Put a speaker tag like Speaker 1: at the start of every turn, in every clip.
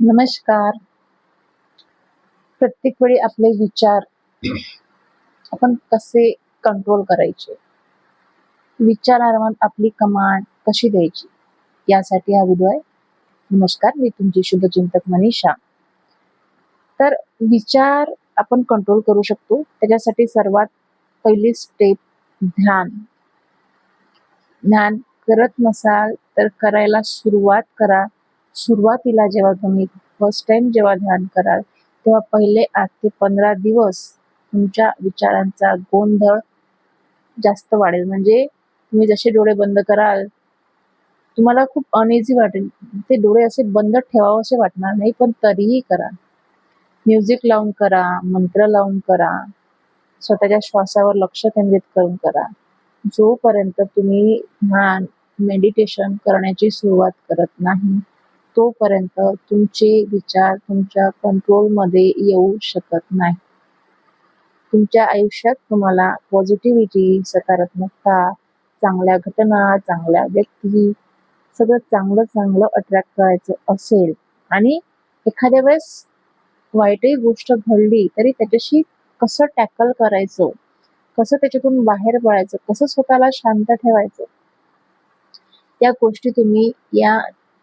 Speaker 1: नमस्कार. प्रत्येक वेळी आपले विचार आपण कसे कंट्रोल करायचे? विचारांवर आपली कमांड कशी द्यायची? यासाठी हा व्हिडिओ आहे. नमस्कार, मी तुमची शुभचिंतक मनीषा. तर विचार आपण कंट्रोल करू शकतो. त्याच्यासाठी सर्वात पहिली स्टेप ध्यान. ध्यान करत नसाल तर करायला सुरुवात करा. सुरुवातीला जेव्हा तुम्ही फर्स्ट टाइम जेव्हा ध्यान कराल, तेव्हा पहिले 8 ते 15 दिवस तुमच्या विचारांचा गोंधळ जास्त वाढेल. म्हणजे तुम्ही जसे डोळे बंद कराल, तुम्हाला खूप अनइझी वाटेल. ते डोळे असे बंद ठेवावेसे वाटणार नाही, पण तरीही करा. म्युझिक लावून करा, मंत्र लावून करा, स्वतःच्या श्वासावर लक्ष केंद्रित करून करा. जोपर्यंत तुम्ही ध्यान, मेडिटेशन करण्याची सुरुवात करत नाही, तोपर्यंत तुमचे विचार तुमच्या कंट्रोलमध्ये येऊ शकत नाही. तुमच्या आयुष्यात तुम्हाला पॉझिटिव्हिटी, सकारात्मकता, चांगल्या घटना, चांगल्या व्यक्ती, सगळं चांगलं अट्रॅक्ट करायचं असेल आणि एखाद्या वेळेस वाईटही गोष्ट घडली तरी त्याच्याशी कसं टॅकल करायचं, कसं त्याच्यातून बाहेर पडायचं, कसं स्वतःला शांत ठेवायचं, या गोष्टी तुम्ही या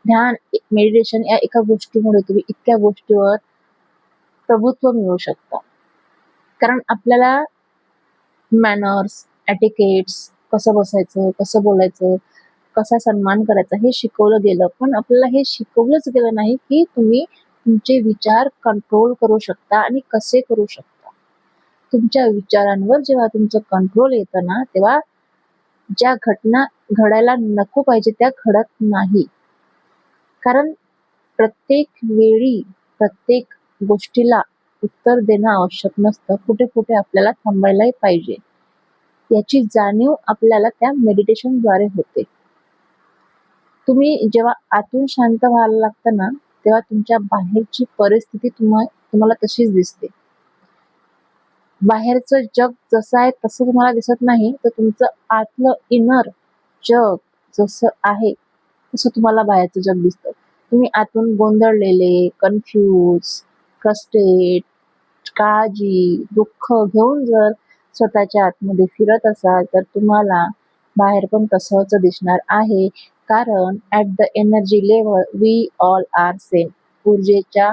Speaker 1: ध्यान, मेडिटेशन या एका गोष्टीमुळे तुम्ही इतक्या गोष्टीवर प्रभुत्व मिळवू शकता. कारण आपल्याला मॅनर्स, एटिकेट्स, कसं बसायचं, कसं बोलायचं, कसा सन्मान करायचा हे शिकवलं गेलं. पण आपल्याला हे शिकवलंच गेलं नाही की तुम्ही तुमचे विचार कंट्रोल करू शकता आणि कसे करू शकता. तुमच्या विचारांवर जेव्हा तुमचं कंट्रोल येतं ना, तेव्हा ज्या घटना घडायला नको पाहिजे त्या घडत नाही. कारण प्रत्येक वेळी, प्रत्येक गोष्टीला उत्तर देणं आवश्यक नसतं. कुठे आपल्याला थांबायलाही पाहिजे. याची जाणीव आपल्याला त्या मेडिटेशनद्वारे होते. तुम्ही जेव्हा आतून शांत व्हायला लागतं ना, तेव्हा तुमच्या बाहेरची परिस्थिती तुम्हाला तशीच दिसते. बाहेरचं जग जसं आहे तसं तुम्हाला दिसत नाही, तर तुमचं आतलं इनर जग जसं आहे तसं तुम्हाला बाहेरचं जग दिसतं. तुम्ही आतून गोंधळलेले, कन्फ्यूज, फ्रस्ट्रेट, काळजी, दुःख घेऊन जर स्वतःच्या आतमध्ये फिरत असाल, तर तुम्हाला बाहेर पण तसंच दिसणार आहे. कारण at the energy level we all are same. ऊर्जेच्या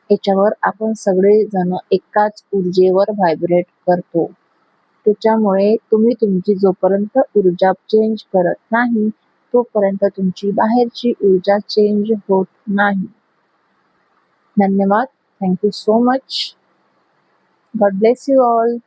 Speaker 1: याच्यावर आपण सगळेजण एकाच ऊर्जेवर व्हायब्रेट करतो. त्याच्यामुळे तुम्ही तुमची जोपर्यंत ऊर्जा चेंज करत नाही, तोपर्यंत तुमची बाहेरची ऊर्जा चेंज होत नाही. धन्यवाद. Thank you so much. God bless you all.